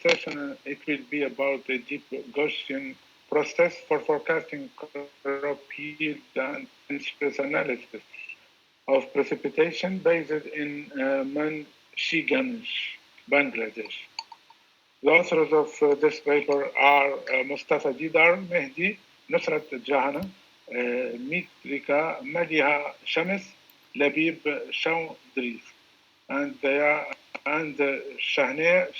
session, it will be about the deep Gaussian process for forecasting crop yield and stress analysis of precipitation based in Manshiganje, Bangladesh. The authors of this paper are Mustafa Didar, Mehdi, Nusrat Jahana, Mitrika Madiha Shamis, Labib Chaudhry, and they are Shahner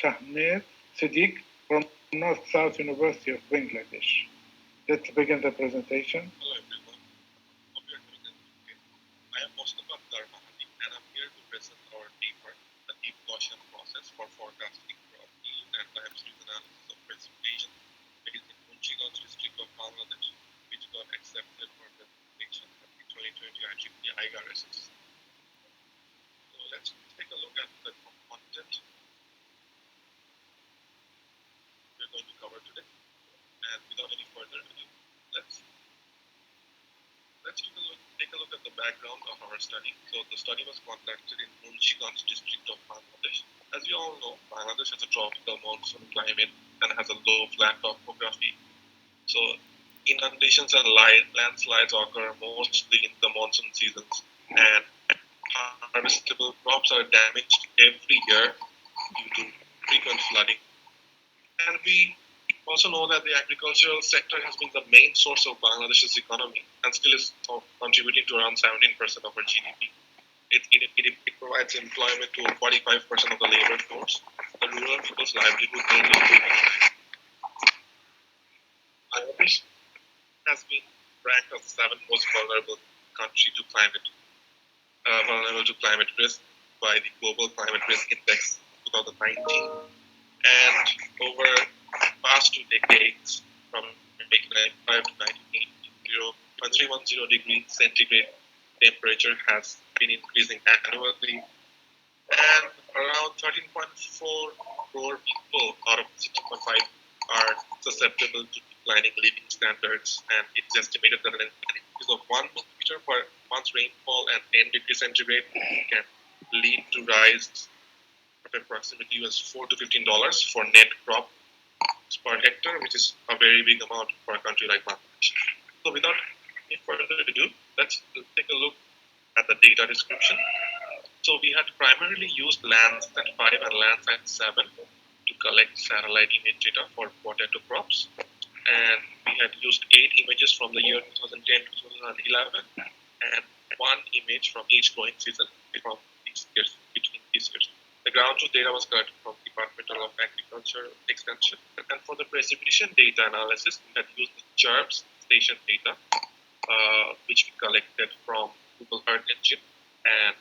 Siddiq from North South University of Bangladesh. Let's begin the presentation. Hello everyone, hope you are doing okay. I am Mustafa Mahdi and I'm here to present our paper, the deep Gaussian process for forecasting crop yield and time series analysis of precipitation based in Munchiganj district of Bangladesh, which got accepted for presentation at the 2020 IGARSS. So let's take a look at the content we're going to cover today. And without any further ado, let's take a look at the background of our study. So the study was conducted in Munchiganj district of Bangladesh. As you all know, Bangladesh has a tropical monsoon climate and has a low flat topography. So inundations and landslides occur mostly in the monsoon seasons, and harvestable crops are damaged every year due to frequent flooding. And we also know that the agricultural sector has been the main source of Bangladesh's economy and still is contributing to around 17% of our GDP. It provides employment to 45% of the labor force. The rural people's livelihood mainly depends. Bangladesh has been ranked as the seventh most vulnerable country to climate risk by the Global Climate Risk Index 2019. And over past 2 decades, from 1995 to 1980, 310 degrees centigrade temperature has been increasing annually, and around 13.4 crore people out of 16.5 are susceptible to declining living standards, and it's estimated that an increase of 1 millimeter per month's rainfall and 10 degrees centigrade can lead to rise of approximately $4 to $15 for net crop per hectare, which is a very big amount for a country like Bangladesh. So without any further ado, let's take a look at the data description. So we had primarily used Landsat 5 and Landsat 7 to collect satellite image data for potato crops. And we had used 8 images from the year 2010 to 2011 and 1 image from each growing season from these years, between these years. The ground truth data was collected from Department of Agriculture Extension. And for the precipitation data analysis, we had used the GERBS station data, which we collected from Google Earth Engine. And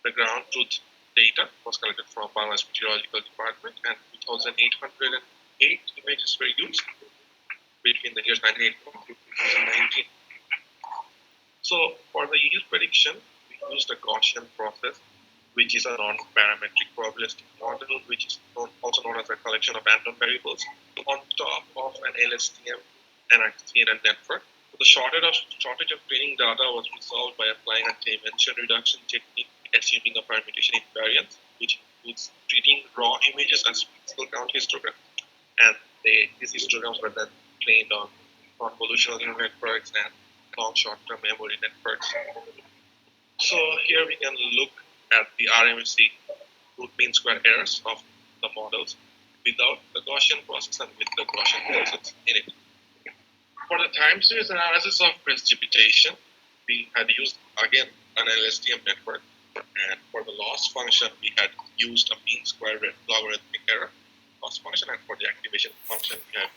the ground truth data was collected from Bangladesh Meteorological Department, and 2,808 images were used between the years 1984 to 2019. So for the yield prediction, we used a Gaussian process, which is a non-parametric probabilistic model, which is also known as a collection of random variables on top of an LSTM and a CNN network. The shortage of training data was resolved by applying a dimension reduction technique, assuming a permutation invariance, which includes treating raw images as pixel count histograms. And these histograms were then trained on convolutional neural networks and long short-term memory networks. So here we can look at the RMSE root mean square errors of the models without the Gaussian process and with the Gaussian process in it. For the time series analysis of precipitation, we had used again an LSTM network, and for the loss function, we had used a mean square logarithmic error loss function, and for the activation function, we had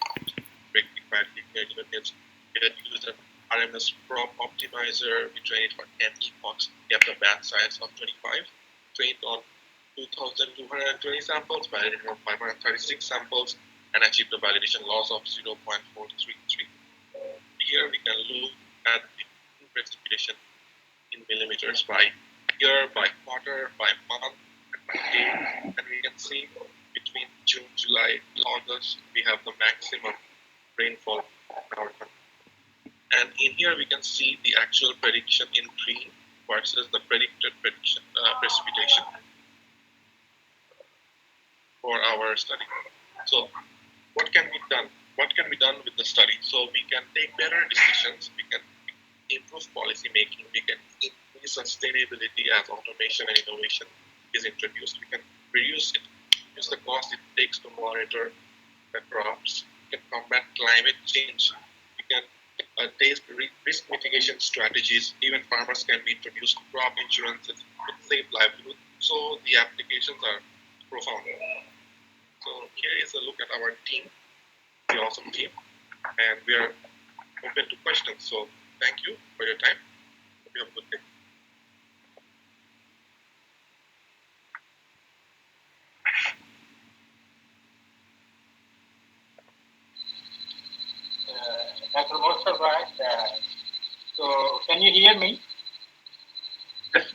rectified linear units. We had used an RMS prop optimizer. We trained it for 10 epochs, kept a batch size of 25, trained on 2,220 samples, validated on 536 samples, and achieved a validation loss of 0.433. Here we can look at the precipitation in millimeters by year, by quarter, by month, and by day. And we can see between June, July, August, we have the maximum rainfall in our country. And in here we can see the actual prediction in green versus the predicted precipitation for our study. So what can be done? What can be done with the study? So we can take better decisions, we can improve policy making, we can increase sustainability as automation and innovation is introduced. We can reduce the cost it takes to monitor the crops. We can combat climate change. We can taste risk mitigation strategies. Even farmers can be introduced to crop insurances to save livelihood. So the applications are profound. So here is a look at our team, the awesome team, and we are open to questions. So thank you for your time. Hope you have a good day. Dr. Mustafa, so can you hear me? Yes,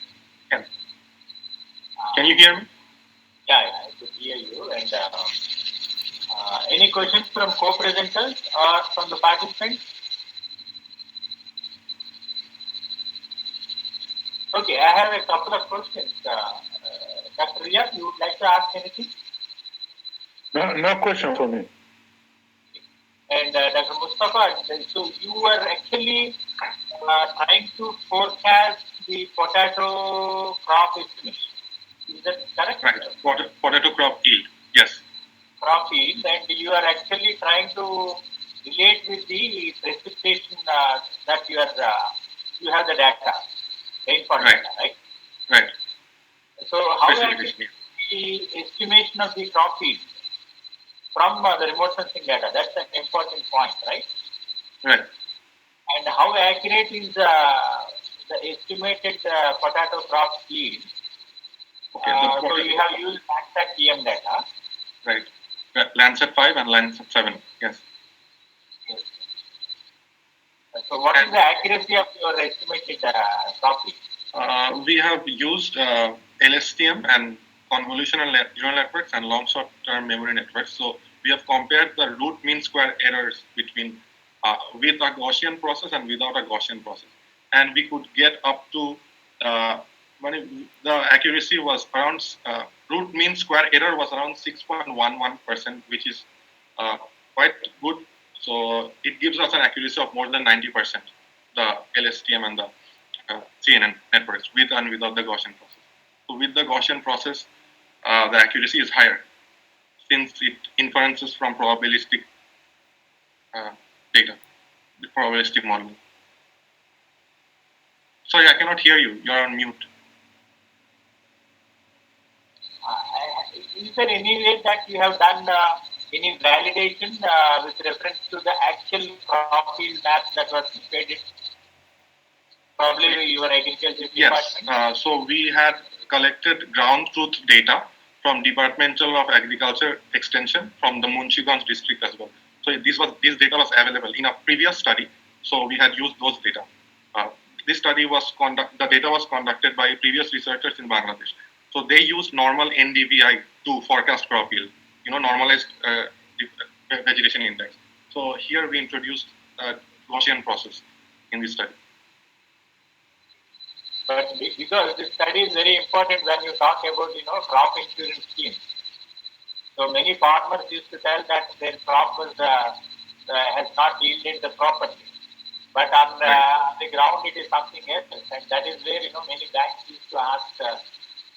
can you hear me? Yeah, I could hear you. And any questions from co-presenters or from the participants? Okay, I have a couple of questions. Dr. Riyad, you would like to ask anything? No question for me. And Dr. Mustafa, so you were actually trying to forecast the potato crop estimation. Is that correct? Right, potato crop yield, yes. Crop yield, and you are actually trying to relate with the precipitation that you have the data, rainfall Right. data, right? Right. So how actually the estimation of the crop yield from the remote sensing data? That's an important point, right? Right. And how accurate is the estimated potato crop yield? Okay, so you have used Landsat EM data. Right. Landsat 5 and Landsat 7, yes. So what is the accuracy of your estimated crop yield? We have used LSTM and convolutional neural networks and long short-term memory networks. So we have compared the root mean square errors between with a Gaussian process and without a Gaussian process. And we could get up to, the accuracy was around, root mean square error was around 6.11%, which is quite good. So it gives us an accuracy of more than 90%, the LSTM and the CNN networks with and without the Gaussian process. So with the Gaussian process, the accuracy is higher since it inferences from probabilistic data, the probabilistic modeling. Sorry, I cannot hear you. You're on mute. Is there any way that you have done any validation with reference to the actual crop field map that was prepared? Probably your agriculture department. Yes. So we had collected ground truth data from Departmental of Agriculture Extension from the Munchiganj district as well. So this data was available in a previous study. So we had used those data. This study the data was conducted by previous researchers in Bangladesh. So they used normal NDVI to forecast crop yield, normalized vegetation index. So here we introduced a Gaussian process in this study. But because this study is very important when you talk about, crop insurance schemes. So many farmers used to tell that their crop has not yielded the property. But on the ground, it is something else. And that is where, many banks used to ask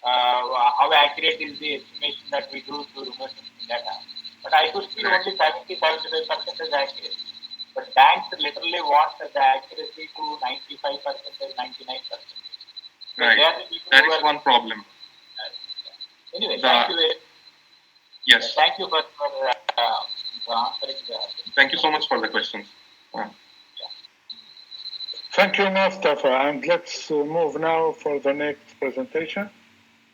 how accurate is the estimation that we do through remote sensing data. But I could see only 70-75% is accurate. But banks literally want the accuracy to 95%, 99%. Right. That is one problem. Anyway, thank you. Yes. Thank you for answering the. Thank you so much for the questions. Thank you, Mustafa. And let's move now for the next presentation.